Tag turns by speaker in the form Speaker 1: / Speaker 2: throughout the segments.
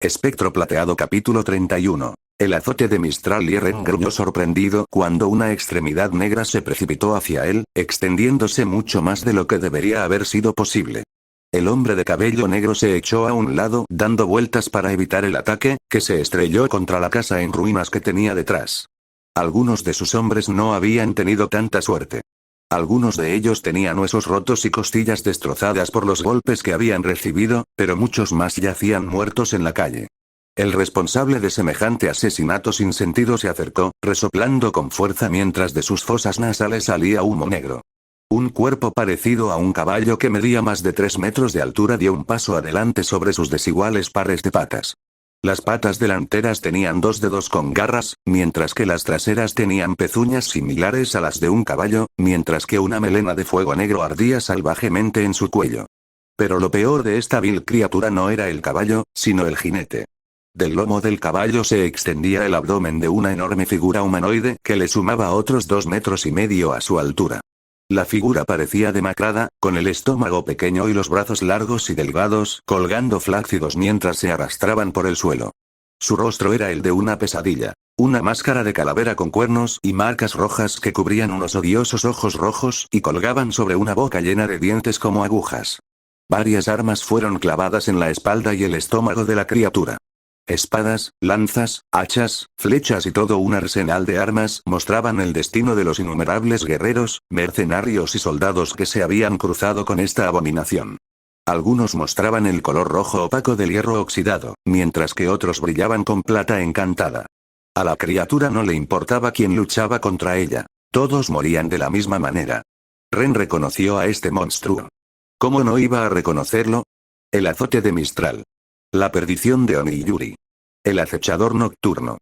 Speaker 1: Espectro plateado capítulo 31. El azote de Mistral y Ren gruñó sorprendido cuando una extremidad negra se precipitó hacia él, extendiéndose mucho más de lo que debería haber sido posible. El hombre de cabello negro se echó a un lado dando vueltas para evitar el ataque, que se estrelló contra la casa en ruinas que tenía detrás. Algunos de sus hombres no habían tenido tanta suerte. Algunos de ellos tenían huesos rotos y costillas destrozadas por los golpes que habían recibido, pero muchos más yacían muertos en la calle. El responsable de semejante asesinato sin sentido se acercó, resoplando con fuerza mientras de sus fosas nasales salía humo negro. Un cuerpo parecido a un caballo que medía más de 3 metros de altura dio un paso adelante sobre sus desiguales pares de patas. Las patas delanteras tenían 2 dedos con garras, mientras que las traseras tenían pezuñas similares a las de un caballo, mientras que una melena de fuego negro ardía salvajemente en su cuello. Pero lo peor de esta vil criatura no era el caballo, sino el jinete. Del lomo del caballo se extendía el abdomen de una enorme figura humanoide que le sumaba otros 2,5 metros a su altura. La figura parecía demacrada, con el estómago pequeño y los brazos largos y delgados colgando flácidos mientras se arrastraban por el suelo. Su rostro era el de una pesadilla. Una máscara de calavera con cuernos y marcas rojas que cubrían unos odiosos ojos rojos y colgaban sobre una boca llena de dientes como agujas. Varias armas fueron clavadas en la espalda y el estómago de la criatura. Espadas, lanzas, hachas, flechas y todo un arsenal de armas mostraban el destino de los innumerables guerreros, mercenarios y soldados que se habían cruzado con esta abominación. Algunos mostraban el color rojo opaco del hierro oxidado, mientras que otros brillaban con plata encantada. A la criatura no le importaba quién luchaba contra ella. Todos morían de la misma manera. Ren reconoció a este monstruo. ¿Cómo no iba a reconocerlo? El azote de Mistral. La perdición de Oniyuri. El acechador nocturno.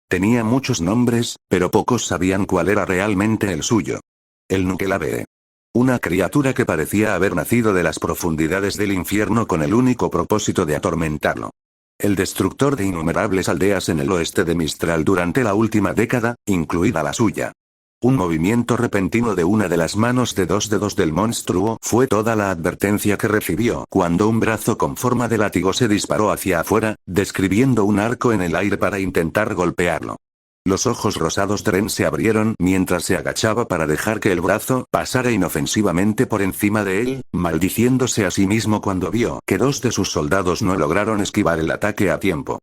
Speaker 1: Tenía muchos nombres, pero pocos sabían cuál era realmente el suyo. El Nukelabee. Una criatura que parecía haber nacido de las profundidades del infierno con el único propósito de atormentarlo. El destructor de innumerables aldeas en el oeste de Mistral durante la última década, incluida la suya. Un movimiento repentino de una de las manos de 2 dedos del monstruo fue toda la advertencia que recibió cuando un brazo con forma de látigo se disparó hacia afuera, describiendo un arco en el aire para intentar golpearlo. Los ojos rosados de Ren se abrieron mientras se agachaba para dejar que el brazo pasara inofensivamente por encima de él, maldiciéndose a sí mismo cuando vio que 2 de sus soldados no lograron esquivar el ataque a tiempo.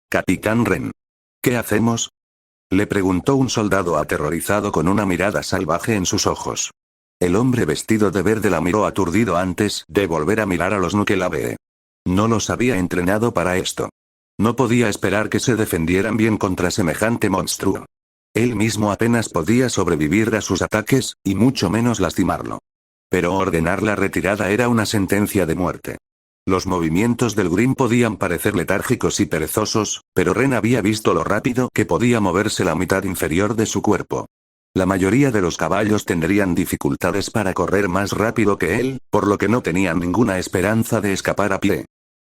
Speaker 1: Capitán Ren. ¿Qué hacemos? Le preguntó un soldado aterrorizado con una mirada salvaje en sus ojos. El hombre vestido de verde la miró aturdido antes de volver a mirar a los Nukelabee. No los había entrenado para esto. No podía esperar que se defendieran bien contra semejante monstruo. Él mismo apenas podía sobrevivir a sus ataques, y mucho menos lastimarlo. Pero ordenar la retirada era una sentencia de muerte. Los movimientos del Grim podían parecer letárgicos y perezosos, pero Ren había visto lo rápido que podía moverse la mitad inferior de su cuerpo. La mayoría de los caballos tendrían dificultades para correr más rápido que él, por lo que no tenían ninguna esperanza de escapar a pie.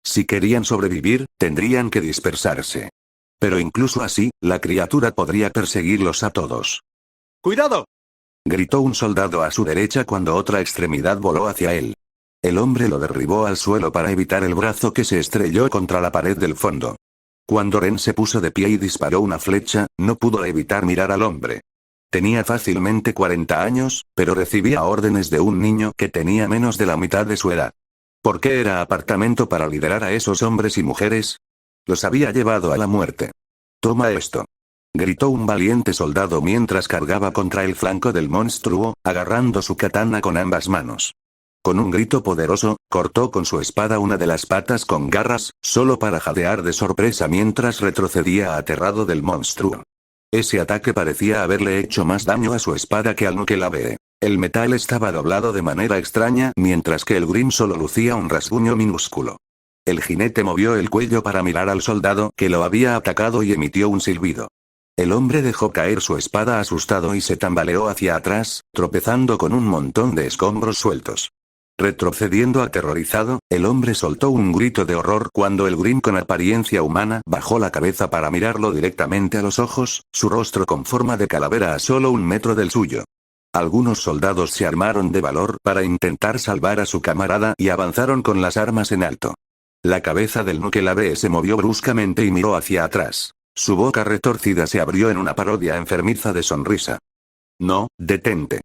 Speaker 1: Si querían sobrevivir, tendrían que dispersarse. Pero incluso así, la criatura podría perseguirlos a todos.
Speaker 2: ¡Cuidado!
Speaker 1: Gritó un soldado a su derecha cuando otra extremidad voló hacia él. El hombre lo derribó al suelo para evitar el brazo que se estrelló contra la pared del fondo. Cuando Ren se puso de pie y disparó una flecha, no pudo evitar mirar al hombre. Tenía fácilmente 40 años, pero recibía órdenes de un niño que tenía menos de la mitad de su edad. ¿Por qué era apartamento para liderar a esos hombres y mujeres? Los había llevado a la muerte. Toma esto. Gritó un valiente soldado mientras cargaba contra el flanco del monstruo, agarrando su katana con ambas manos. Con un grito poderoso, cortó con su espada una de las patas con garras, solo para jadear de sorpresa mientras retrocedía aterrado del monstruo. Ese ataque parecía haberle hecho más daño a su espada que al Nukelabee. El metal estaba doblado de manera extraña mientras que el Grim solo lucía un rasguño minúsculo. El jinete movió el cuello para mirar al soldado que lo había atacado y emitió un silbido. El hombre dejó caer su espada asustado y se tambaleó hacia atrás, tropezando con un montón de escombros sueltos. Retrocediendo aterrorizado, el hombre soltó un grito de horror cuando el Grim con apariencia humana bajó la cabeza para mirarlo directamente a los ojos, su rostro con forma de calavera a solo 1 metro del suyo. Algunos soldados se armaron de valor para intentar salvar a su camarada y avanzaron con las armas en alto. La cabeza del Nukelave se movió bruscamente y miró hacia atrás. Su boca retorcida se abrió en una parodia enfermiza de sonrisa. No, detente.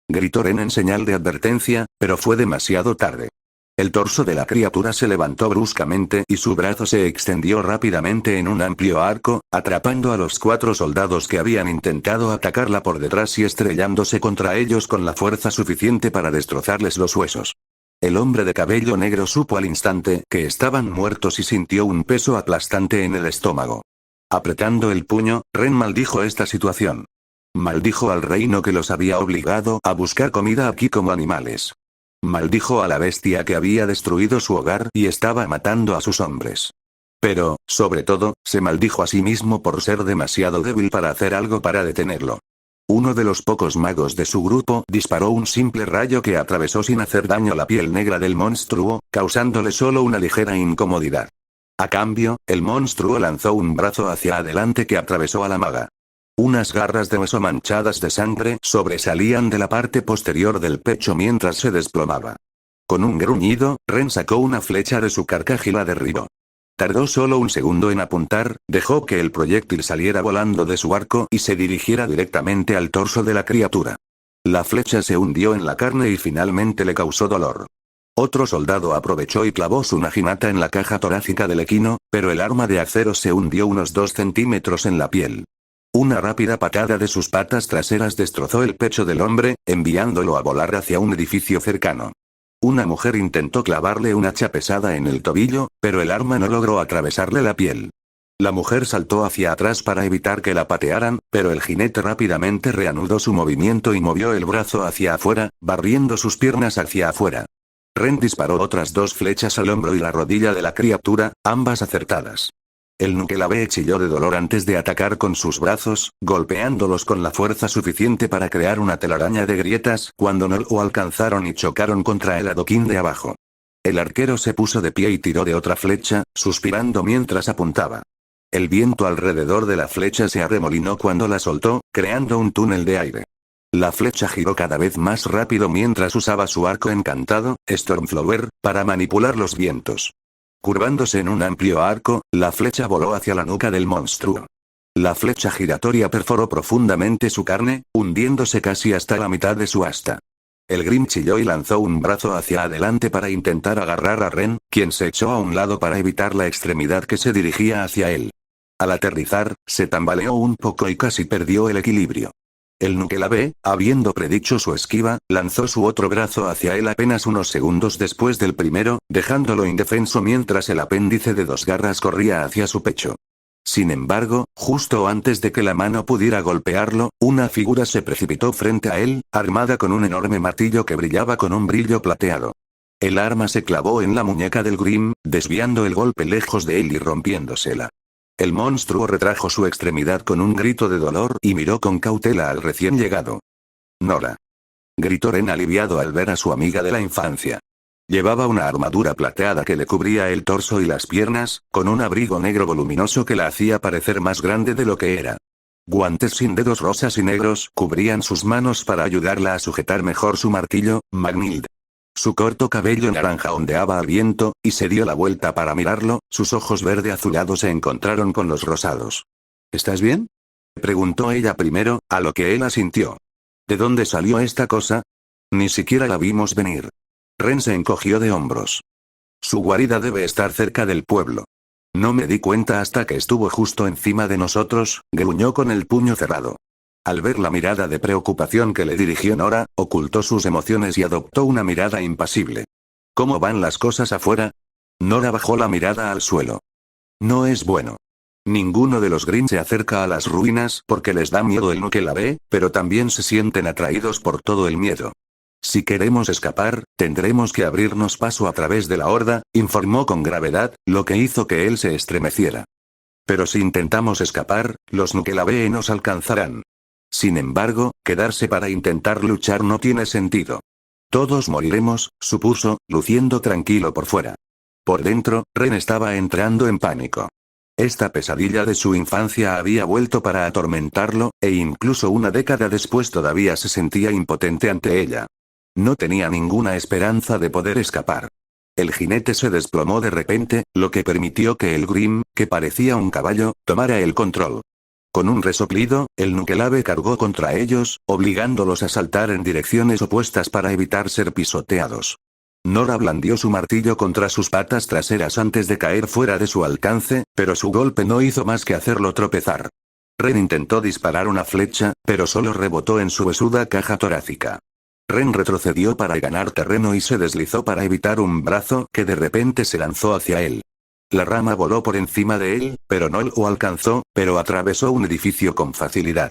Speaker 1: Gritó Ren en señal de advertencia, pero fue demasiado tarde. El torso de la criatura se levantó bruscamente y su brazo se extendió rápidamente en un amplio arco, atrapando a los 4 soldados que habían intentado atacarla por detrás y estrellándose contra ellos con la fuerza suficiente para destrozarles los huesos. El hombre de cabello negro supo al instante que estaban muertos y sintió un peso aplastante en el estómago. Apretando el puño, Ren maldijo esta situación. Maldijo al reino que los había obligado a buscar comida aquí como animales. Maldijo a la bestia que había destruido su hogar y estaba matando a sus hombres. Pero, sobre todo, se maldijo a sí mismo por ser demasiado débil para hacer algo para detenerlo. Uno de los pocos magos de su grupo disparó un simple rayo que atravesó sin hacer daño la piel negra del monstruo, causándole solo una ligera incomodidad. A cambio, el monstruo lanzó un brazo hacia adelante que atravesó a la maga. Unas garras de hueso manchadas de sangre sobresalían de la parte posterior del pecho mientras se desplomaba. Con un gruñido, Ren sacó una flecha de su carcaj y la derribó. Tardó solo un segundo en apuntar, dejó que el proyectil saliera volando de su arco y se dirigiera directamente al torso de la criatura. La flecha se hundió en la carne y finalmente le causó dolor. Otro soldado aprovechó y clavó su naginata en la caja torácica del equino, pero el arma de acero se hundió unos 2 centímetros en la piel. Una rápida patada de sus patas traseras destrozó el pecho del hombre, enviándolo a volar hacia un edificio cercano. Una mujer intentó clavarle un hacha pesada en el tobillo, pero el arma no logró atravesarle la piel. La mujer saltó hacia atrás para evitar que la patearan, pero el jinete rápidamente reanudó su movimiento y movió el brazo hacia afuera, barriendo sus piernas hacia afuera. Ren disparó otras 2 flechas al hombro y la rodilla de la criatura, ambas acertadas. El Nukelave chilló de dolor antes de atacar con sus brazos, golpeándolos con la fuerza suficiente para crear una telaraña de grietas cuando no lo alcanzaron y chocaron contra el adoquín de abajo. El arquero se puso de pie y tiró de otra flecha, suspirando mientras apuntaba. El viento alrededor de la flecha se arremolinó cuando la soltó, creando un túnel de aire. La flecha giró cada vez más rápido mientras usaba su arco encantado, Stormflower, para manipular los vientos. Curvándose en un amplio arco, la flecha voló hacia la nuca del monstruo. La flecha giratoria perforó profundamente su carne, hundiéndose casi hasta la mitad de su asta. El Grim chilló y lanzó un brazo hacia adelante para intentar agarrar a Ren, quien se echó a un lado para evitar la extremidad que se dirigía hacia él. Al aterrizar, se tambaleó un poco y casi perdió el equilibrio. El Nukelave, habiendo predicho su esquiva, lanzó su otro brazo hacia él apenas unos segundos después del primero, dejándolo indefenso mientras el apéndice de 2 garras corría hacia su pecho. Sin embargo, justo antes de que la mano pudiera golpearlo, una figura se precipitó frente a él, armada con un enorme martillo que brillaba con un brillo plateado. El arma se clavó en la muñeca del Grim, desviando el golpe lejos de él y rompiéndosela. El monstruo retrajo su extremidad con un grito de dolor y miró con cautela al recién llegado. Nora. Gritó Ren aliviado al ver a su amiga de la infancia. Llevaba una armadura plateada que le cubría el torso y las piernas, con un abrigo negro voluminoso que la hacía parecer más grande de lo que era. Guantes sin dedos rosas y negros cubrían sus manos para ayudarla a sujetar mejor su martillo, Magnhild. Su corto cabello naranja ondeaba al viento, y se dio la vuelta para mirarlo, sus ojos verde azulados se encontraron con los rosados. ¿Estás bien?, preguntó ella primero, a lo que él asintió. ¿De dónde salió esta cosa? Ni siquiera la vimos venir. Ren se encogió de hombros. Su guarida debe estar cerca del pueblo. No me di cuenta hasta que estuvo justo encima de nosotros, gruñó con el puño cerrado. Al ver la mirada de preocupación que le dirigió Nora, ocultó sus emociones y adoptó una mirada impasible. ¿Cómo van las cosas afuera? Nora bajó la mirada al suelo. No es bueno. Ninguno de los Green se acerca a las ruinas porque les da miedo el Nukelave, pero también se sienten atraídos por todo el miedo. Si queremos escapar, tendremos que abrirnos paso a través de la horda, informó con gravedad, lo que hizo que él se estremeciera. Pero si intentamos escapar, los Nukelave nos alcanzarán. Sin embargo, quedarse para intentar luchar no tiene sentido. Todos moriremos, supuso, luciendo tranquilo por fuera. Por dentro, Ren estaba entrando en pánico. Esta pesadilla de su infancia había vuelto para atormentarlo, e incluso una década después todavía se sentía impotente ante ella. No tenía ninguna esperanza de poder escapar. El jinete se desplomó de repente, lo que permitió que el Grim, que parecía un caballo, tomara el control. Con un resoplido, el Nukelave cargó contra ellos, obligándolos a saltar en direcciones opuestas para evitar ser pisoteados. Nora blandió su martillo contra sus patas traseras antes de caer fuera de su alcance, pero su golpe no hizo más que hacerlo tropezar. Ren intentó disparar una flecha, pero solo rebotó en su huesuda caja torácica. Ren retrocedió para ganar terreno y se deslizó para evitar un brazo que de repente se lanzó hacia él. La rama voló por encima de él, pero no lo alcanzó, pero atravesó un edificio con facilidad.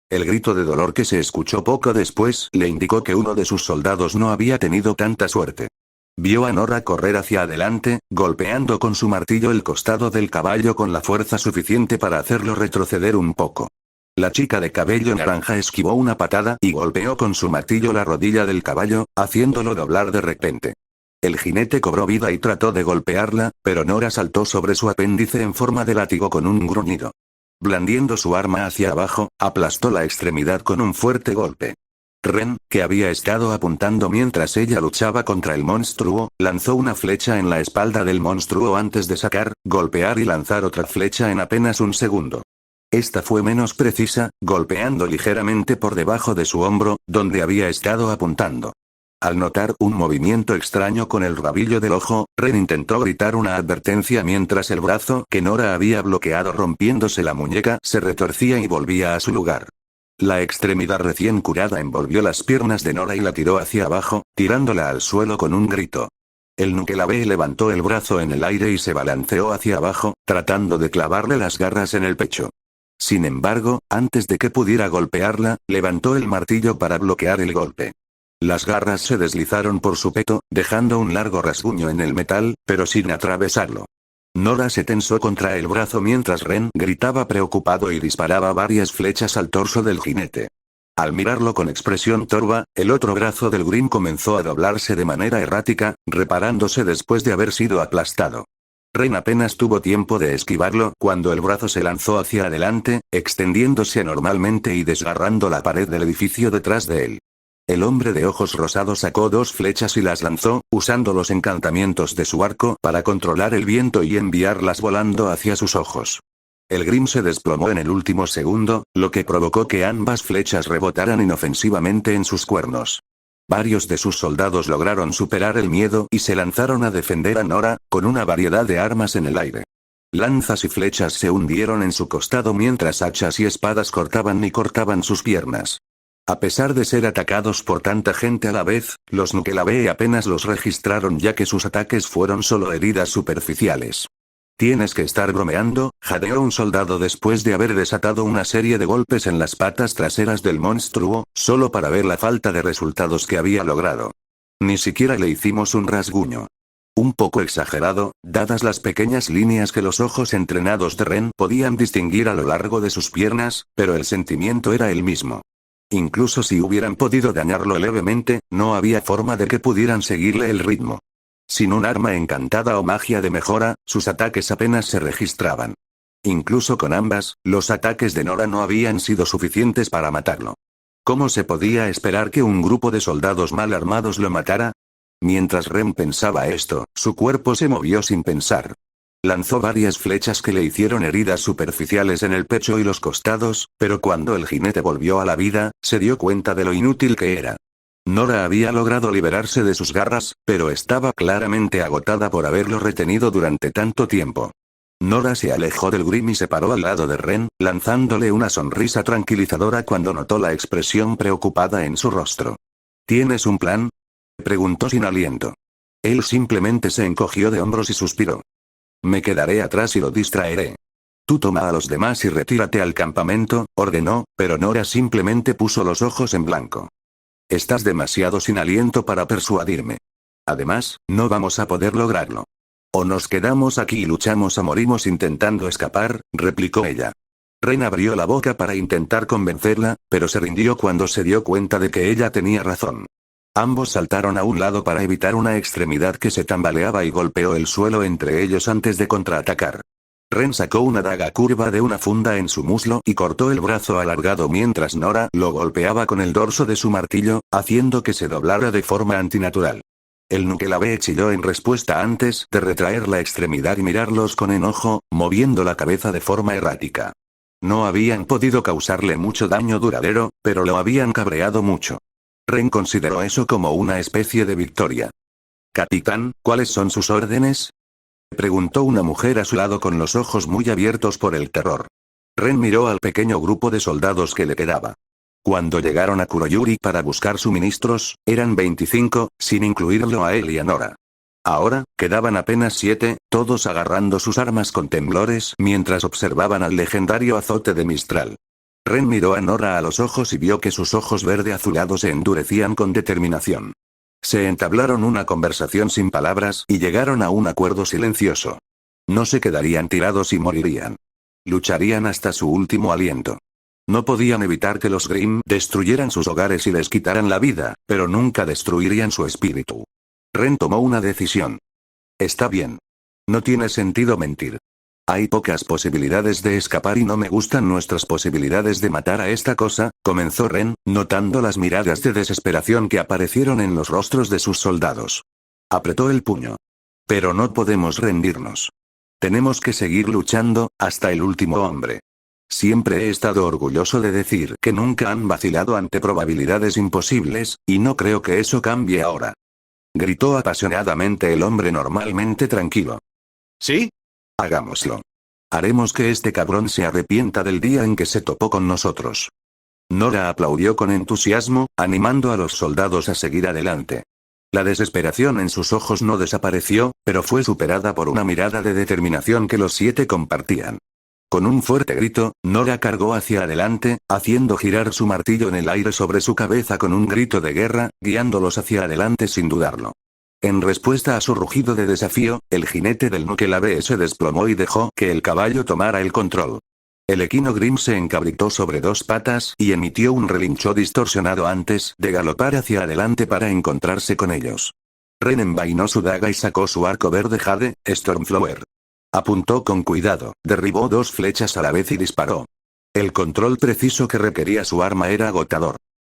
Speaker 1: El grito de dolor que se escuchó poco después le indicó que uno de sus soldados no había tenido tanta suerte. Vio a Nora correr hacia adelante, golpeando con su martillo el costado del caballo con la fuerza suficiente para hacerlo retroceder un poco. La chica de cabello naranja esquivó una patada y golpeó con su martillo la rodilla del caballo, haciéndolo doblar de repente. El jinete cobró vida y trató de golpearla, pero Nora saltó sobre su apéndice en forma de látigo con un gruñido. Blandiendo su arma hacia abajo, aplastó la extremidad con un fuerte golpe. Ren, que había estado apuntando mientras ella luchaba contra el monstruo, lanzó una flecha en la espalda del monstruo antes de sacar, golpear y lanzar otra flecha en apenas un segundo. Esta fue menos precisa, golpeando ligeramente por debajo de su hombro, donde había estado apuntando. Al notar un movimiento extraño con el rabillo del ojo, Ren intentó gritar una advertencia mientras el brazo que Nora había bloqueado rompiéndose la muñeca se retorcía y volvía a su lugar. La extremidad recién curada envolvió las piernas de Nora y la tiró hacia abajo, tirándola al suelo con un grito. El Nukelave levantó el brazo en el aire y se balanceó hacia abajo, tratando de clavarle las garras en el pecho. Sin embargo, antes de que pudiera golpearla, levantó el martillo para bloquear el golpe. Las garras se deslizaron por su peto, dejando un largo rasguño en el metal, pero sin atravesarlo. Nora se tensó contra el brazo mientras Ren gritaba preocupado y disparaba varias flechas al torso del jinete. Al mirarlo con expresión torva, el otro brazo del Grim comenzó a doblarse de manera errática, reparándose después de haber sido aplastado. Ren apenas tuvo tiempo de esquivarlo cuando el brazo se lanzó hacia adelante, extendiéndose anormalmente y desgarrando la pared del edificio detrás de él. El hombre de ojos rosados sacó dos flechas y las lanzó, usando los encantamientos de su arco para controlar el viento y enviarlas volando hacia sus ojos. El Grim se desplomó en el último segundo, lo que provocó que ambas flechas rebotaran inofensivamente en sus cuernos. Varios de sus soldados lograron superar el miedo y se lanzaron a defender a Nora, con una variedad de armas en el aire. Lanzas y flechas se hundieron en su costado mientras hachas y espadas cortaban sus piernas. A pesar de ser atacados por tanta gente a la vez, los Nukelave apenas los registraron ya que sus ataques fueron solo heridas superficiales. Tienes que estar bromeando, jadeó un soldado después de haber desatado una serie de golpes en las patas traseras del monstruo, solo para ver la falta de resultados que había logrado. Ni siquiera le hicimos un rasguño. Un poco exagerado, dadas las pequeñas líneas que los ojos entrenados de Ren podían distinguir a lo largo de sus piernas, pero el sentimiento era el mismo. Incluso si hubieran podido dañarlo levemente, no había forma de que pudieran seguirle el ritmo. Sin un arma encantada o magia de mejora, sus ataques apenas se registraban. Incluso con ambas, los ataques de Nora no habían sido suficientes para matarlo. ¿Cómo se podía esperar que un grupo de soldados mal armados lo matara? Mientras Ren pensaba esto, su cuerpo se movió sin pensar. Lanzó varias flechas que le hicieron heridas superficiales en el pecho y los costados, pero cuando el jinete volvió a la vida, se dio cuenta de lo inútil que era. Nora había logrado liberarse de sus garras, pero estaba claramente agotada por haberlo retenido durante tanto tiempo. Nora se alejó del Grim y se paró al lado de Ren, lanzándole una sonrisa tranquilizadora cuando notó la expresión preocupada en su rostro. ¿Tienes un plan?, preguntó sin aliento. Él simplemente se encogió de hombros y suspiró. Me quedaré atrás y lo distraeré. Tú toma a los demás y retírate al campamento, ordenó, pero Nora simplemente puso los ojos en blanco. Estás demasiado sin aliento para persuadirme. Además, no vamos a poder lograrlo. O nos quedamos aquí y luchamos o morimos intentando escapar, replicó ella. Ren abrió la boca para intentar convencerla, pero se rindió cuando se dio cuenta de que ella tenía razón. Ambos saltaron a un lado para evitar una extremidad que se tambaleaba y golpeó el suelo entre ellos antes de contraatacar. Ren sacó una daga curva de una funda en su muslo y cortó el brazo alargado mientras Nora lo golpeaba con el dorso de su martillo, haciendo que se doblara de forma antinatural. El Nukelave chilló en respuesta antes de retraer la extremidad y mirarlos con enojo, moviendo la cabeza de forma errática. No habían podido causarle mucho daño duradero, pero lo habían cabreado mucho. Ren consideró eso como una especie de victoria. «Capitán, ¿cuáles son sus órdenes?», preguntó una mujer a su lado con los ojos muy abiertos por el terror. Ren miró al pequeño grupo de soldados que le quedaba. Cuando llegaron a Kuroyuri para buscar suministros, eran 25, sin incluirlo a él y a Nora. Ahora, quedaban apenas 7, todos agarrando sus armas con temblores mientras observaban al legendario azote de Mistral. Ren miró a Nora a los ojos y vio que sus ojos verde azulados se endurecían con determinación. Se entablaron una conversación sin palabras y llegaron a un acuerdo silencioso. No se quedarían tirados y morirían. Lucharían hasta su último aliento. No podían evitar que los Grimm destruyeran sus hogares y les quitaran la vida, pero nunca destruirían su espíritu. Ren tomó una decisión. Está bien. No tiene sentido mentir. Hay pocas posibilidades de escapar y no me gustan nuestras posibilidades de matar a esta cosa, comenzó Ren, notando las miradas de desesperación que aparecieron en los rostros de sus soldados. Apretó el puño. Pero no podemos rendirnos. Tenemos que seguir luchando, hasta el último hombre. Siempre he estado orgulloso de decir que nunca han vacilado ante probabilidades imposibles, y no creo que eso cambie ahora. Gritó apasionadamente el hombre normalmente tranquilo. ¿Sí? Hagámoslo. Haremos que este cabrón se arrepienta del día en que se topó con nosotros. Nora aplaudió con entusiasmo, animando a los soldados a seguir adelante. La desesperación en sus ojos no desapareció, pero fue superada por una mirada de determinación que los 7 compartían. Con un fuerte grito, Nora cargó hacia adelante, haciendo girar su martillo en el aire sobre su cabeza con un grito de guerra, guiándolos hacia adelante sin dudarlo. En respuesta a su rugido de desafío, el jinete del Nukelave se desplomó y dejó que el caballo tomara el control. El equino Grimm se encabritó sobre 2 patas y emitió un relincho distorsionado antes de galopar hacia adelante para encontrarse con ellos. Ren envainó su daga y sacó su arco verde Jade, Stormflower. Apuntó con cuidado, derribó 2 flechas a la vez y disparó. El control preciso que requería su arma era agotador.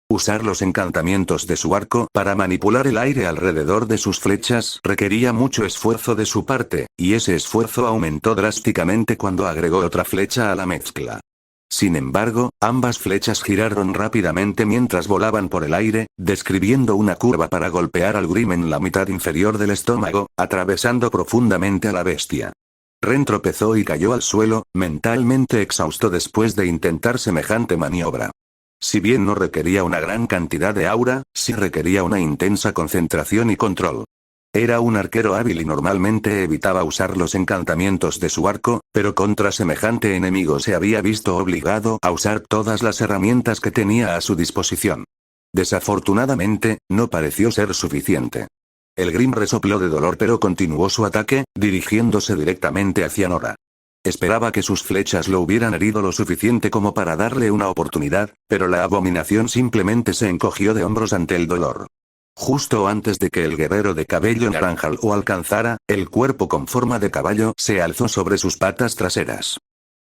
Speaker 1: Usar los encantamientos de su arco para manipular el aire alrededor de sus flechas requería mucho esfuerzo de su parte, y ese esfuerzo aumentó drásticamente cuando agregó otra flecha a la mezcla. Sin embargo, ambas flechas giraron rápidamente mientras volaban por el aire, describiendo una curva para golpear al Grimm en la mitad inferior del estómago, atravesando profundamente a la bestia. Ren tropezó y cayó al suelo, mentalmente exhausto después de intentar semejante maniobra. Si bien no requería una gran cantidad de aura, sí requería una intensa concentración y control. Era un arquero hábil y normalmente evitaba usar los encantamientos de su arco, pero contra semejante enemigo se había visto obligado a usar todas las herramientas que tenía a su disposición. Desafortunadamente, no pareció ser suficiente. El Grimm resopló de dolor pero continuó su ataque, dirigiéndose directamente hacia Nora. Esperaba que sus flechas lo hubieran herido lo suficiente como para darle una oportunidad, pero la abominación simplemente se encogió de hombros ante el dolor. Justo antes de que el guerrero de cabello naranja lo alcanzara, el cuerpo con forma de caballo se alzó sobre sus patas traseras.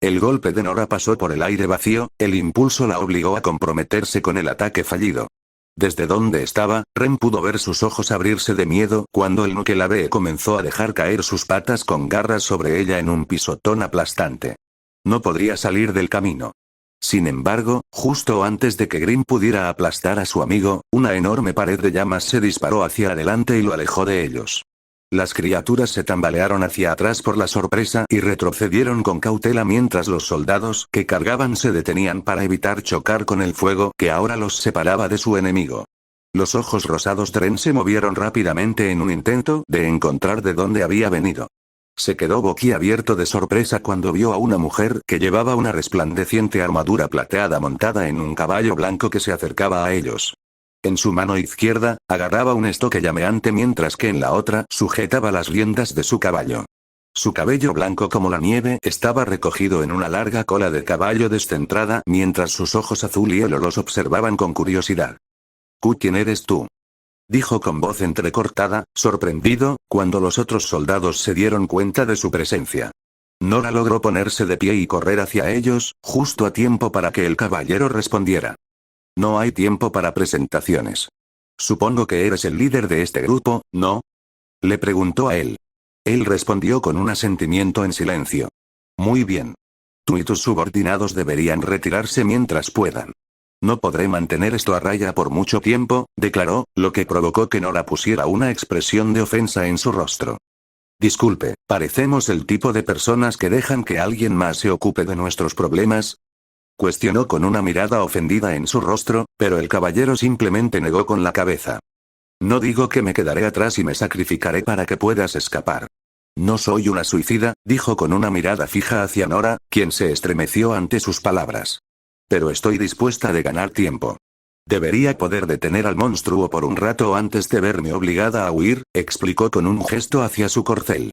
Speaker 1: El golpe de Nora pasó por el aire vacío, el impulso la obligó a comprometerse con el ataque fallido. Desde donde estaba, Ren pudo ver sus ojos abrirse de miedo cuando el Nukelave comenzó a dejar caer sus patas con garras sobre ella en un pisotón aplastante. No podría salir del camino. Sin embargo, justo antes de que Grimm pudiera aplastar a su amigo, una enorme pared de llamas se disparó hacia adelante y lo alejó de ellos. Las criaturas se tambalearon hacia atrás por la sorpresa y retrocedieron con cautela mientras los soldados que cargaban se detenían para evitar chocar con el fuego que ahora los separaba de su enemigo. Los ojos rosados de Ren se movieron rápidamente en un intento de encontrar de dónde había venido. Se quedó boquiabierto de sorpresa cuando vio a una mujer que llevaba una resplandeciente armadura plateada montada en un caballo blanco que se acercaba a ellos. En su mano izquierda, agarraba un estoque llameante mientras que en la otra sujetaba las riendas de su caballo. Su cabello blanco como la nieve estaba recogido en una larga cola de caballo descentrada mientras sus ojos azul y hielo los observaban con curiosidad. ¿Quién eres tú?, dijo con voz entrecortada, sorprendido, cuando los otros soldados se dieron cuenta de su presencia. Nora logró ponerse de pie y correr hacia ellos, justo a tiempo para que el caballero respondiera. No hay tiempo para presentaciones. Supongo que eres el líder de este grupo, ¿no? Le preguntó a él. Él respondió con un asentimiento en silencio. Muy bien. Tú y tus subordinados deberían retirarse mientras puedan. No podré mantener esto a raya por mucho tiempo, declaró, lo que provocó que Nora pusiera una expresión de ofensa en su rostro. Disculpe, ¿parecemos el tipo de personas que dejan que alguien más se ocupe de nuestros problemas? Cuestionó con una mirada ofendida en su rostro, pero el caballero simplemente negó con la cabeza. No digo que me quedaré atrás y me sacrificaré para que puedas escapar. No soy una suicida, dijo con una mirada fija hacia Nora, quien se estremeció ante sus palabras. Pero estoy dispuesta de ganar tiempo. Debería poder detener al monstruo por un rato antes de verme obligada a huir, explicó con un gesto hacia su corcel.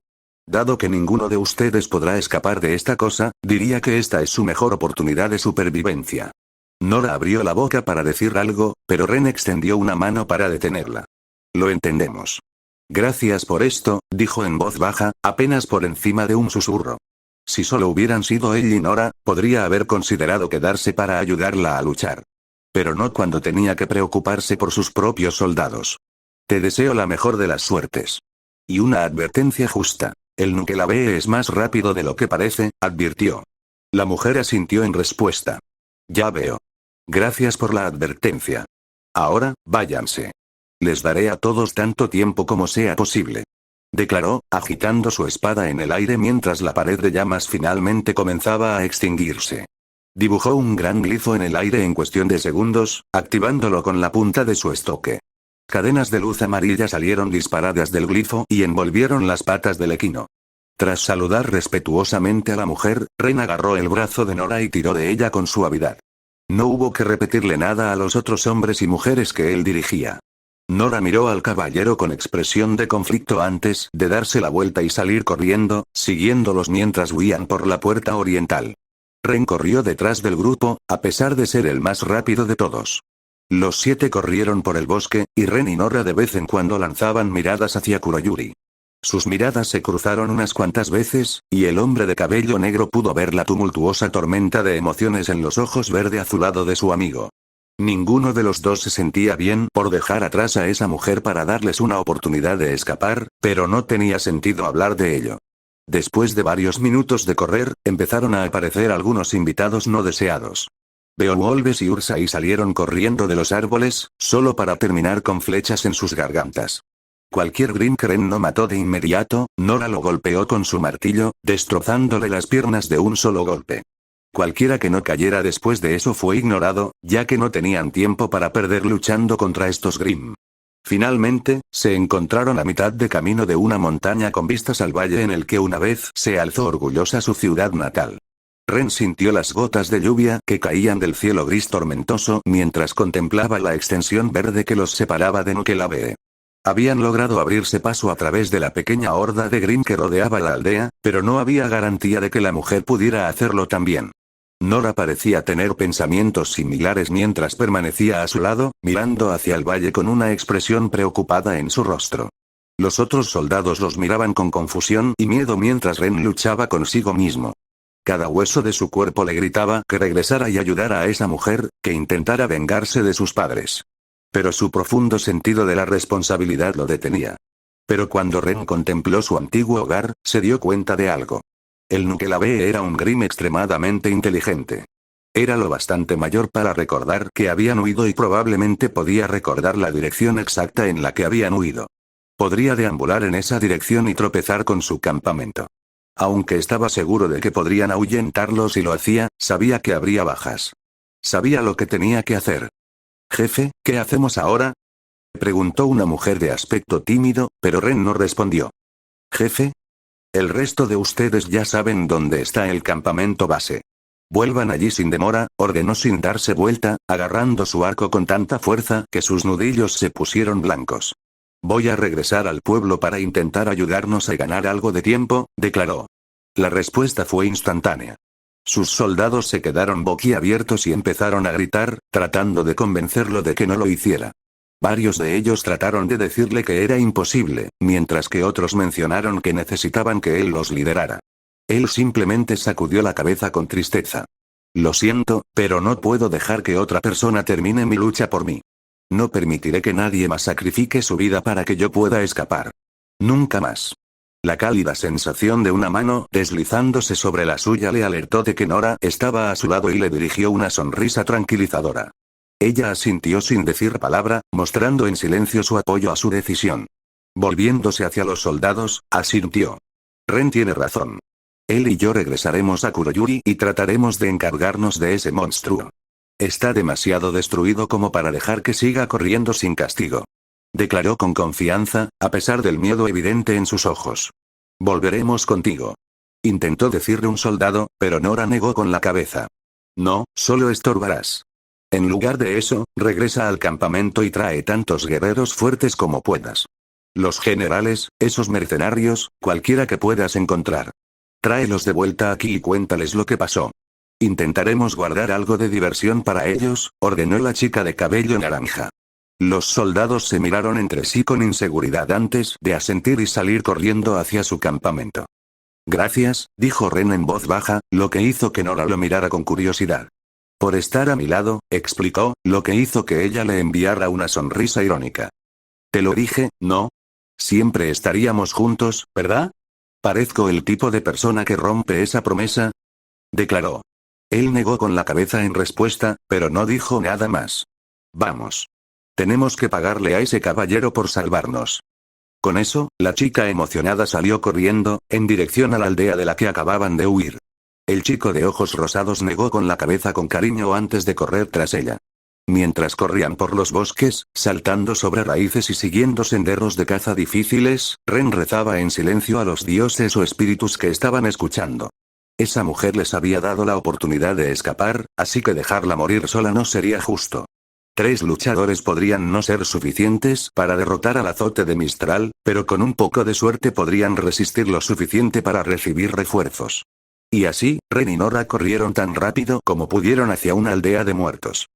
Speaker 1: Dado que ninguno de ustedes podrá escapar de esta cosa, diría que esta es su mejor oportunidad de supervivencia. Nora abrió la boca para decir algo, pero Ren extendió una mano para detenerla. Lo entendemos. Gracias por esto, dijo en voz baja, apenas por encima de un susurro. Si solo hubieran sido él y Nora, podría haber considerado quedarse para ayudarla a luchar. Pero no cuando tenía que preocuparse por sus propios soldados. Te deseo la mejor de las suertes. Y una advertencia justa. El Nukelabee es más rápido de lo que parece, advirtió. La mujer asintió en respuesta. Ya veo. Gracias por la advertencia. Ahora, váyanse. Les daré a todos tanto tiempo como sea posible. Declaró, agitando su espada en el aire mientras la pared de llamas finalmente comenzaba a extinguirse. Dibujó un gran glifo en el aire en cuestión de segundos, activándolo con la punta de su estoque. Cadenas de luz amarilla salieron disparadas del glifo y envolvieron las patas del equino. Tras saludar respetuosamente a la mujer, Ren agarró el brazo de Nora y tiró de ella con suavidad. No hubo que repetirle nada a los otros hombres y mujeres que él dirigía. Nora miró al caballero con expresión de conflicto antes de darse la vuelta y salir corriendo, siguiéndolos mientras huían por la puerta oriental. Ren corrió detrás del grupo, a pesar de ser el más rápido de todos. Los 7 corrieron por el bosque, y Ren y Nora de vez en cuando lanzaban miradas hacia Kuroyuri. Sus miradas se cruzaron unas cuantas veces, y el hombre de cabello negro pudo ver la tumultuosa tormenta de emociones en los ojos verde azulado de su amigo. Ninguno de los dos se sentía bien por dejar atrás a esa mujer para darles una oportunidad de escapar, pero no tenía sentido hablar de ello. Después de varios minutos de correr, empezaron a aparecer algunos invitados no deseados. Beowulf y Ursai salieron corriendo de los árboles, solo para terminar con flechas en sus gargantas. Cualquier Grim que Ren no mató de inmediato, Nora lo golpeó con su martillo, destrozándole las piernas de un solo golpe. Cualquiera que no cayera después de eso fue ignorado, ya que no tenían tiempo para perder luchando contra estos Grim. Finalmente, se encontraron a mitad de camino de una montaña con vistas al valle en el que una vez se alzó orgullosa su ciudad natal. Ren sintió las gotas de lluvia que caían del cielo gris tormentoso mientras contemplaba la extensión verde que los separaba de Nukelabee. Habían logrado abrirse paso a través de la pequeña horda de Grim que rodeaba la aldea, pero no había garantía de que la mujer pudiera hacerlo también. Nora parecía tener pensamientos similares mientras permanecía a su lado, mirando hacia el valle con una expresión preocupada en su rostro. Los otros soldados los miraban con confusión y miedo mientras Ren luchaba consigo mismo. Cada hueso de su cuerpo le gritaba que regresara y ayudara a esa mujer, que intentara vengarse de sus padres. Pero su profundo sentido de la responsabilidad lo detenía. Pero cuando Ren contempló su antiguo hogar, se dio cuenta de algo. El Nukelabee era un Grim extremadamente inteligente. Era lo bastante mayor para recordar que habían huido y probablemente podía recordar la dirección exacta en la que habían huido. Podría deambular en esa dirección y tropezar con su campamento. Aunque estaba seguro de que podrían ahuyentarlo si lo hacía, sabía que habría bajas. Sabía lo que tenía que hacer. «Jefe, ¿qué hacemos ahora?», preguntó una mujer de aspecto tímido, pero Ren no respondió. «¿Jefe? El resto de ustedes ya saben dónde está el campamento base. Vuelvan allí sin demora», ordenó sin darse vuelta, agarrando su arco con tanta fuerza que sus nudillos se pusieron blancos. «Voy a regresar al pueblo para intentar ayudarnos a ganar algo de tiempo», declaró. La respuesta fue instantánea. Sus soldados se quedaron boquiabiertos y empezaron a gritar, tratando de convencerlo de que no lo hiciera. Varios de ellos trataron de decirle que era imposible, mientras que otros mencionaron que necesitaban que él los liderara. Él simplemente sacudió la cabeza con tristeza. «Lo siento, pero no puedo dejar que otra persona termine mi lucha por mí. No permitiré que nadie más sacrifique su vida para que yo pueda escapar. Nunca más. La cálida sensación de una mano deslizándose sobre la suya le alertó de que Nora estaba a su lado y le dirigió una sonrisa tranquilizadora. Ella asintió sin decir palabra, mostrando en silencio su apoyo a su decisión. Volviéndose hacia los soldados, asintió. Ren tiene razón. Él y yo regresaremos a Kuroyuri y trataremos de encargarnos de ese monstruo. Está demasiado destruido como para dejar que siga corriendo sin castigo. Declaró con confianza, a pesar del miedo evidente en sus ojos. Volveremos contigo. Intentó decirle un soldado, pero Nora negó con la cabeza. No, solo estorbarás. En lugar de eso, regresa al campamento y trae tantos guerreros fuertes como puedas. Los generales, esos mercenarios, cualquiera que puedas encontrar. Tráelos de vuelta aquí y cuéntales lo que pasó. Intentaremos guardar algo de diversión para ellos, ordenó la chica de cabello naranja. Los soldados se miraron entre sí con inseguridad antes de asentir y salir corriendo hacia su campamento. Gracias, dijo Ren en voz baja, lo que hizo que Nora lo mirara con curiosidad. Por estar a mi lado, explicó, lo que hizo que ella le enviara una sonrisa irónica. Te lo dije, ¿no? Siempre estaríamos juntos, ¿verdad? ¿Parezco el tipo de persona que rompe esa promesa? Declaró. Él negó con la cabeza en respuesta, pero no dijo nada más. Vamos. Tenemos que pagarle a ese caballero por salvarnos. Con eso, la chica emocionada salió corriendo, en dirección a la aldea de la que acababan de huir. El chico de ojos rosados negó con la cabeza con cariño antes de correr tras ella. Mientras corrían por los bosques, saltando sobre raíces y siguiendo senderos de caza difíciles, Ren rezaba en silencio a los dioses o espíritus que estaban escuchando. Esa mujer les había dado la oportunidad de escapar, así que dejarla morir sola no sería justo. 3 luchadores podrían no ser suficientes para derrotar al azote de Mistral, pero con un poco de suerte podrían resistir lo suficiente para recibir refuerzos. Y así, Ren y Nora corrieron tan rápido como pudieron hacia una aldea de muertos.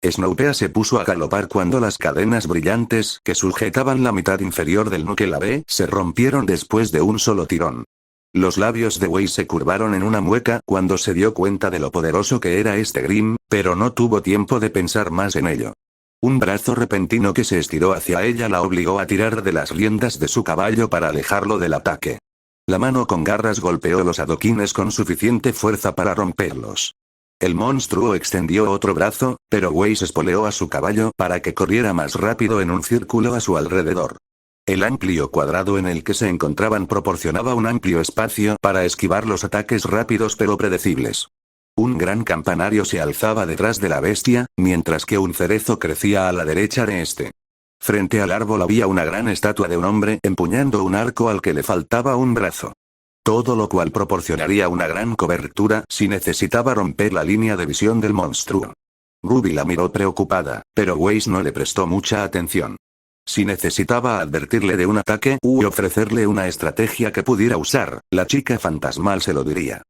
Speaker 1: Snoopea se puso a galopar cuando las cadenas brillantes que sujetaban la mitad inferior del Nukelave se rompieron después de un solo tirón. Los labios de Wei se curvaron en una mueca cuando se dio cuenta de lo poderoso que era este Grim, pero no tuvo tiempo de pensar más en ello. Un brazo repentino que se estiró hacia ella la obligó a tirar de las riendas de su caballo para alejarlo del ataque. La mano con garras golpeó los adoquines con suficiente fuerza para romperlos. El monstruo extendió otro brazo, pero Wei se espoleó a su caballo para que corriera más rápido en un círculo a su alrededor. El amplio cuadrado en el que se encontraban proporcionaba un amplio espacio para esquivar los ataques rápidos pero predecibles. Un gran campanario se alzaba detrás de la bestia, mientras que un cerezo crecía a la derecha de este. Frente al árbol había una gran estatua de un hombre empuñando un arco al que le faltaba un brazo. Todo lo cual proporcionaría una gran cobertura si necesitaba romper la línea de visión del monstruo. Ruby la miró preocupada, pero Weiss no le prestó mucha atención. Si necesitaba advertirle de un ataque u ofrecerle una estrategia que pudiera usar, la chica fantasmal se lo diría.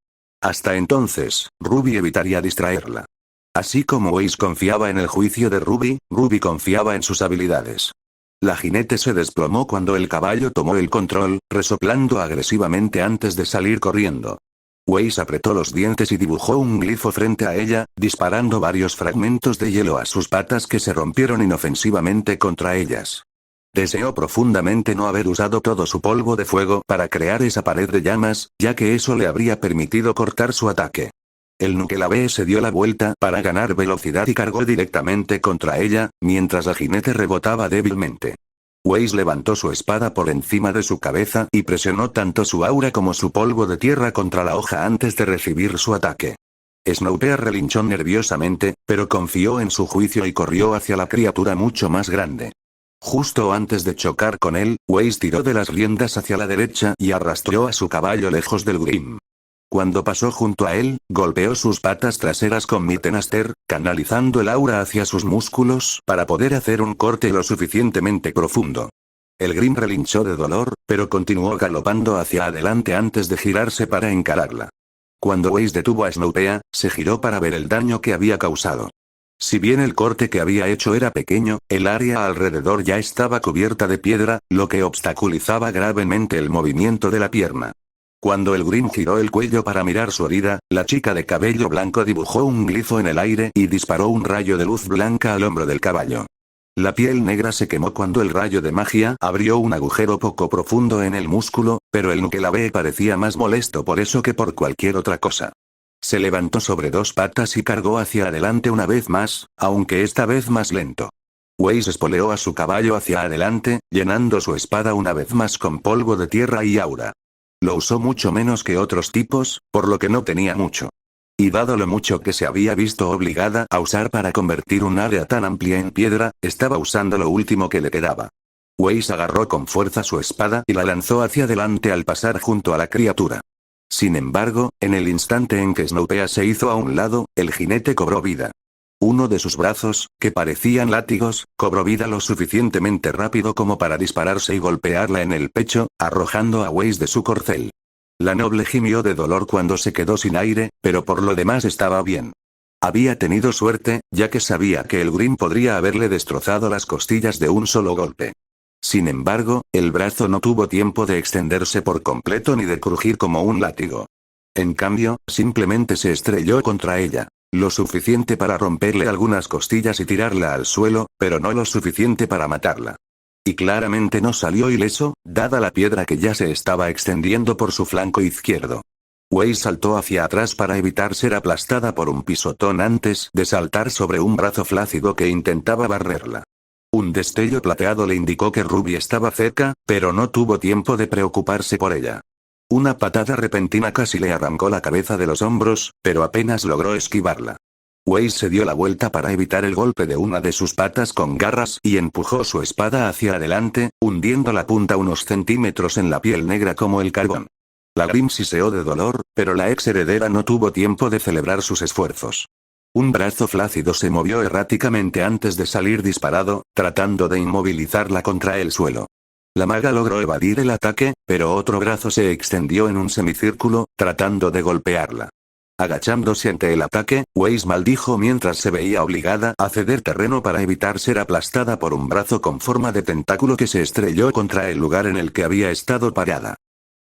Speaker 1: Hasta entonces, Ruby evitaría distraerla. Así como Weiss confiaba en el juicio de Ruby, Ruby confiaba en sus habilidades. La jinete se desplomó cuando el caballo tomó el control, resoplando agresivamente antes de salir corriendo. Weiss apretó los dientes y dibujó un glifo frente a ella, disparando varios fragmentos de hielo a sus patas que se rompieron inofensivamente contra ellas. Deseó profundamente no haber usado todo su polvo de fuego para crear esa pared de llamas, ya que eso le habría permitido cortar su ataque. El Nukelave se dio la vuelta para ganar velocidad y cargó directamente contra ella, mientras la jinete rebotaba débilmente. Weiss levantó su espada por encima de su cabeza y presionó tanto su aura como su polvo de tierra contra la hoja antes de recibir su ataque. Snoopea relinchó nerviosamente, pero confió en su juicio y corrió hacia la criatura mucho más grande. Justo antes de chocar con él, Weiss tiró de las riendas hacia la derecha y arrastró a su caballo lejos del Grim. Cuando pasó junto a él, golpeó sus patas traseras con Mittenaster, canalizando el aura hacia sus músculos para poder hacer un corte lo suficientemente profundo. El Grim relinchó de dolor, pero continuó galopando hacia adelante antes de girarse para encararla. Cuando Weiss detuvo a Snoopea, se giró para ver el daño que había causado. Si bien el corte que había hecho era pequeño, el área alrededor ya estaba cubierta de piedra, lo que obstaculizaba gravemente el movimiento de la pierna. Cuando el Grim giró el cuello para mirar su herida, la chica de cabello blanco dibujó un glifo en el aire y disparó un rayo de luz blanca al hombro del caballo. La piel negra se quemó cuando el rayo de magia abrió un agujero poco profundo en el músculo, pero el Nukelave parecía más molesto por eso que por cualquier otra cosa. Se levantó sobre dos patas y cargó hacia adelante una vez más, aunque esta vez más lento. Weiss espoleó a su caballo hacia adelante, llenando su espada una vez más con polvo de tierra y aura. Lo usó mucho menos que otros tipos, por lo que no tenía mucho. Y dado lo mucho que se había visto obligada a usar para convertir un área tan amplia en piedra, estaba usando lo último que le quedaba. Weiss agarró con fuerza su espada y la lanzó hacia adelante al pasar junto a la criatura. Sin embargo, en el instante en que Snowpea se hizo a un lado, el jinete cobró vida. Uno de sus brazos, que parecían látigos, cobró vida lo suficientemente rápido como para dispararse y golpearla en el pecho, arrojando a Weiss de su corcel. La noble gimió de dolor cuando se quedó sin aire, pero por lo demás estaba bien. Había tenido suerte, ya que sabía que el Grim podría haberle destrozado las costillas de un solo golpe. Sin embargo, el brazo no tuvo tiempo de extenderse por completo ni de crujir como un látigo. En cambio, simplemente se estrelló contra ella. Lo suficiente para romperle algunas costillas y tirarla al suelo, pero no lo suficiente para matarla. Y claramente no salió ileso, dada la piedra que ya se estaba extendiendo por su flanco izquierdo. Weiss saltó hacia atrás para evitar ser aplastada por un pisotón antes de saltar sobre un brazo flácido que intentaba barrerla. Un destello plateado le indicó que Ruby estaba cerca, pero no tuvo tiempo de preocuparse por ella. Una patada repentina casi le arrancó la cabeza de los hombros, pero apenas logró esquivarla. Weiss se dio la vuelta para evitar el golpe de una de sus patas con garras y empujó su espada hacia adelante, hundiendo la punta unos centímetros en la piel negra como el carbón. La Grim siseó de dolor, pero la ex heredera no tuvo tiempo de celebrar sus esfuerzos. Un brazo flácido se movió erráticamente antes de salir disparado, tratando de inmovilizarla contra el suelo. La maga logró evadir el ataque, pero otro brazo se extendió en un semicírculo, tratando de golpearla. Agachándose ante el ataque, Weiss maldijo mientras se veía obligada a ceder terreno para evitar ser aplastada por un brazo con forma de tentáculo que se estrelló contra el lugar en el que había estado parada.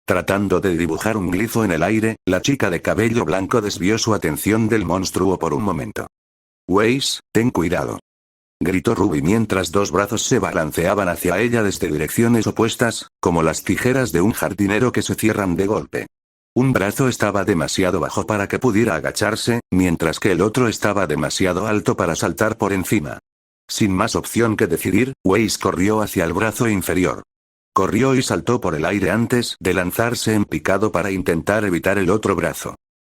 Speaker 1: Tratando de dibujar un glifo en el aire, la chica de cabello blanco desvió su atención del monstruo por un momento. «Weiss, ten cuidado», gritó Ruby mientras dos brazos se balanceaban hacia ella desde direcciones opuestas, como las tijeras de un jardinero que se cierran de golpe. Un brazo estaba demasiado bajo para que pudiera agacharse, mientras que el otro estaba demasiado alto para saltar por encima. Sin más opción que decidir, Weiss corrió hacia el brazo inferior. Corrió y saltó por el aire antes de lanzarse en picado para intentar evitar el otro brazo.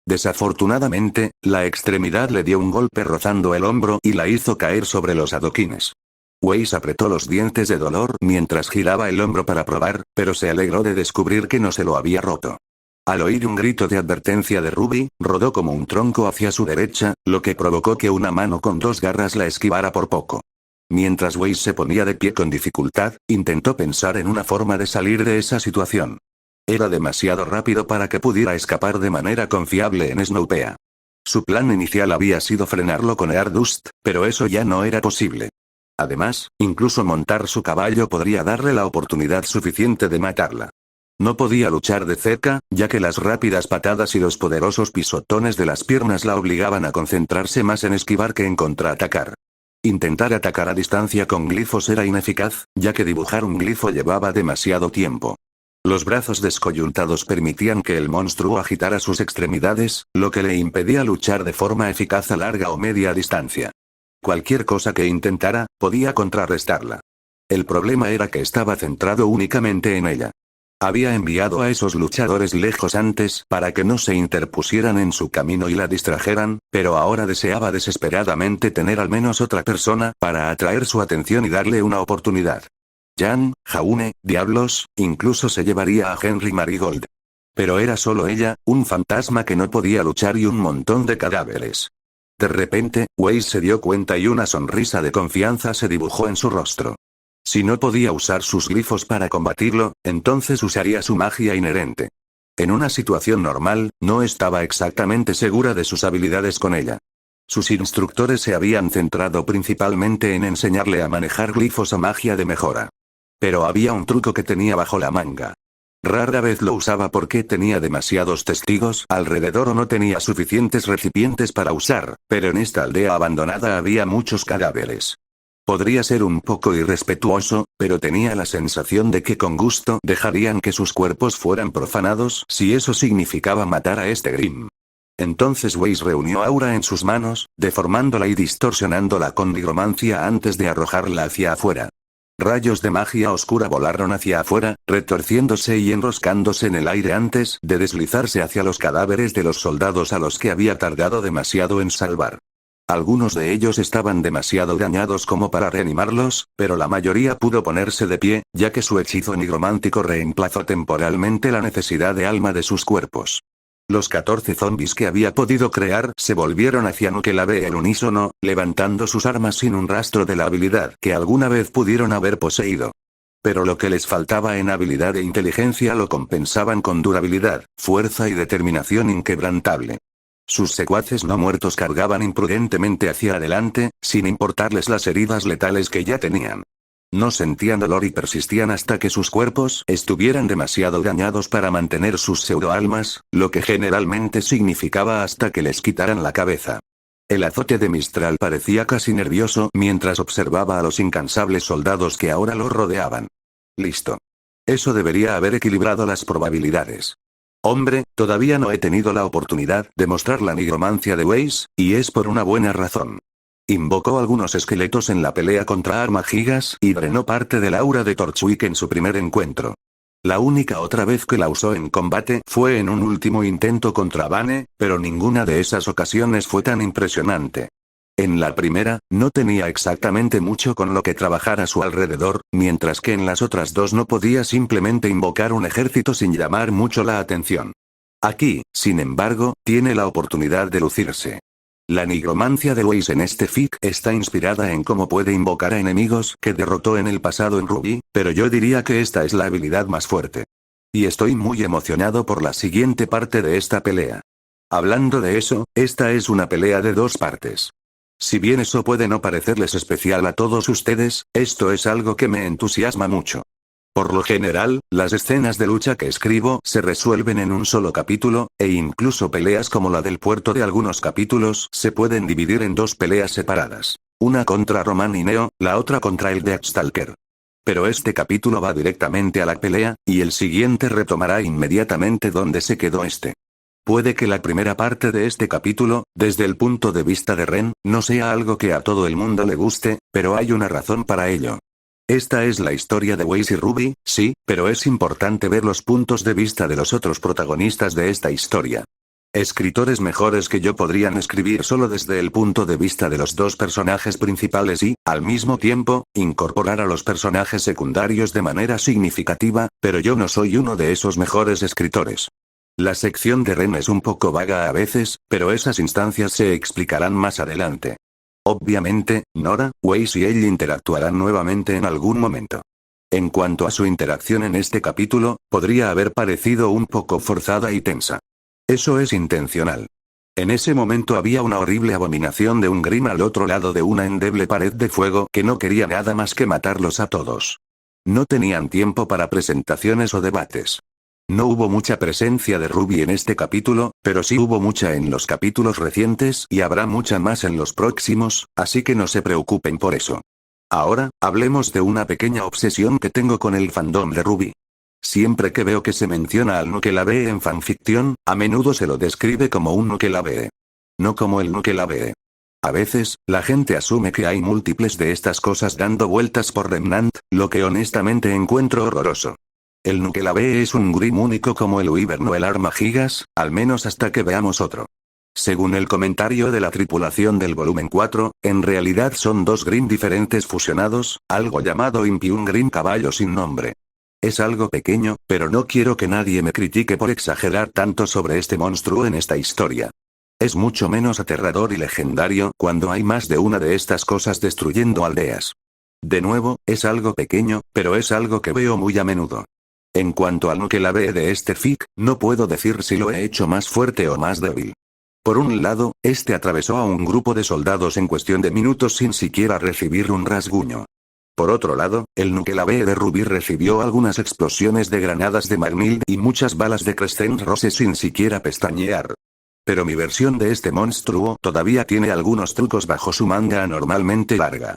Speaker 1: Desafortunadamente, la extremidad le dio un golpe rozando el hombro y la hizo caer sobre los adoquines. Weiss apretó los dientes de dolor mientras giraba el hombro para probar, pero se alegró de descubrir que no se lo había roto. Al oír un grito de advertencia de Ruby, rodó como un tronco hacia su derecha, lo que provocó que una mano con dos garras la esquivara por poco. Mientras Weiss se ponía de pie con dificultad, intentó pensar en una forma de salir de esa situación. Era demasiado rápido para que pudiera escapar de manera confiable en Snowpea. Su plan inicial había sido frenarlo con Aardust, pero eso ya no era posible. Además, incluso montar su caballo podría darle la oportunidad suficiente de matarla. No podía luchar de cerca, ya que las rápidas patadas y los poderosos pisotones de las piernas la obligaban a concentrarse más en esquivar que en contraatacar. Intentar atacar a distancia con glifos era ineficaz, ya que dibujar un glifo llevaba demasiado tiempo. Los brazos descoyuntados permitían que el monstruo agitara sus extremidades, lo que le impedía luchar de forma eficaz a larga o media distancia. Cualquier cosa que intentara, podía contrarrestarla. El problema era que estaba centrado únicamente en ella. Había enviado a esos luchadores lejos antes para que no se interpusieran en su camino y la distrajeran, pero ahora deseaba desesperadamente tener al menos otra persona para atraer su atención y darle una oportunidad. Jan, Jaune, diablos, incluso se llevaría a Henry Marigold. Pero era solo ella, un fantasma que no podía luchar y un montón de cadáveres. De repente, Weiss se dio cuenta y una sonrisa de confianza se dibujó en su rostro. Si no podía usar sus glifos para combatirlo, entonces usaría su magia inherente. En una situación normal, no estaba exactamente segura de sus habilidades con ella. Sus instructores se habían centrado principalmente en enseñarle a manejar glifos o magia de mejora. Pero había un truco que tenía bajo la manga. Rara vez lo usaba porque tenía demasiados testigos alrededor o no tenía suficientes recipientes para usar, pero en esta aldea abandonada había muchos cadáveres. Podría ser un poco irrespetuoso, pero tenía la sensación de que con gusto dejarían que sus cuerpos fueran profanados si eso significaba matar a este Grimm. Entonces Weiss reunió Aura en sus manos, deformándola y distorsionándola con nigromancia antes de arrojarla hacia afuera. Rayos de magia oscura volaron hacia afuera, retorciéndose y enroscándose en el aire antes de deslizarse hacia los cadáveres de los soldados a los que había tardado demasiado en salvar. Algunos de ellos estaban demasiado dañados como para reanimarlos, pero la mayoría pudo ponerse de pie, ya que su hechizo nigromántico reemplazó temporalmente la necesidad de alma de sus cuerpos. Los 14 zombies que había podido crear se volvieron hacia Nukelave al unísono, levantando sus armas sin un rastro de la habilidad que alguna vez pudieron haber poseído. Pero lo que les faltaba en habilidad e inteligencia lo compensaban con durabilidad, fuerza y determinación inquebrantable. Sus secuaces no muertos cargaban imprudentemente hacia adelante, sin importarles las heridas letales que ya tenían. No sentían dolor y persistían hasta que sus cuerpos estuvieran demasiado dañados para mantener sus pseudoalmas, lo que generalmente significaba hasta que les quitaran la cabeza. El azote de Mistral parecía casi nervioso mientras observaba a los incansables soldados que ahora lo rodeaban. Listo. Eso debería haber equilibrado las probabilidades. Hombre, todavía no he tenido la oportunidad de mostrar la nigromancia de Weiss, y es por una buena razón. Invocó algunos esqueletos en la pelea contra Armagigas y drenó parte del aura de Torchwick en su primer encuentro. La única otra vez que la usó en combate fue en un último intento contra Vane, pero ninguna de esas ocasiones fue tan impresionante. En la primera, no tenía exactamente mucho con lo que trabajar a su alrededor, mientras que en las otras dos no podía simplemente invocar un ejército sin llamar mucho la atención. Aquí, sin embargo, tiene la oportunidad de lucirse. La nigromancia de Weiss en este fic está inspirada en cómo puede invocar a enemigos que derrotó en el pasado en Ruby, pero yo diría que esta es la habilidad más fuerte. Y estoy muy emocionado por la siguiente parte de esta pelea. Hablando de eso, esta es una pelea de dos partes. Si bien eso puede no parecerles especial a todos ustedes, esto es algo que me entusiasma mucho. Por lo general, las escenas de lucha que escribo se resuelven en un solo capítulo, e incluso peleas como la del puerto de algunos capítulos se pueden dividir en dos peleas separadas. Una contra Roman y Neo, la otra contra el Deathstalker. Pero este capítulo va directamente a la pelea, y el siguiente retomará inmediatamente donde se quedó este. Puede que la primera parte de este capítulo, desde el punto de vista de Ren, no sea algo que a todo el mundo le guste, pero hay una razón para ello. Esta es la historia de Weiss y Ruby, sí, pero es importante ver los puntos de vista de los otros protagonistas de esta historia. Escritores mejores que yo podrían escribir solo desde el punto de vista de los dos personajes principales y, al mismo tiempo, incorporar a los personajes secundarios de manera significativa, pero yo no soy uno de esos mejores escritores. La sección de Ren es un poco vaga a veces, pero esas instancias se explicarán más adelante. Obviamente, Nora, Weiss y él interactuarán nuevamente en algún momento. En cuanto a su interacción en este capítulo, podría haber parecido un poco forzada y tensa. Eso es intencional. En ese momento había una horrible abominación de un Grimm al otro lado de una endeble pared de fuego que no quería nada más que matarlos a todos. No tenían tiempo para presentaciones o debates. No hubo mucha presencia de Ruby en este capítulo, pero sí hubo mucha en los capítulos recientes y habrá mucha más en los próximos, así que no se preocupen por eso. Ahora, hablemos de una pequeña obsesión que tengo con el fandom de Ruby. Siempre que veo que se menciona al Nukelave en fanficción, a menudo se lo describe como un Nukelave. No como el Nukelave. A veces, la gente asume que hay múltiples de estas cosas dando vueltas por Remnant, lo que honestamente encuentro horroroso. El Nukelave es un Grimm único como el Wyvern o el Armagigas, al menos hasta que veamos otro. Según el comentario de la tripulación del volumen 4, en realidad son dos Grimm diferentes fusionados, algo llamado Imp y un Grimm caballo sin nombre. Es algo pequeño, pero no quiero que nadie me critique por exagerar tanto sobre este monstruo en esta historia. Es mucho menos aterrador y legendario cuando hay más de una de estas cosas destruyendo aldeas. De nuevo, es algo pequeño, pero es algo que veo muy a menudo. En cuanto al Nukelave de este fic, no puedo decir si lo he hecho más fuerte o más débil. Por un lado, este atravesó a un grupo de soldados en cuestión de minutos sin siquiera recibir un rasguño. Por otro lado, el Nukelave de Ruby recibió algunas explosiones de granadas de Magnild y muchas balas de Crescent Rose sin siquiera pestañear. Pero mi versión de este monstruo todavía tiene algunos trucos bajo su manga anormalmente larga.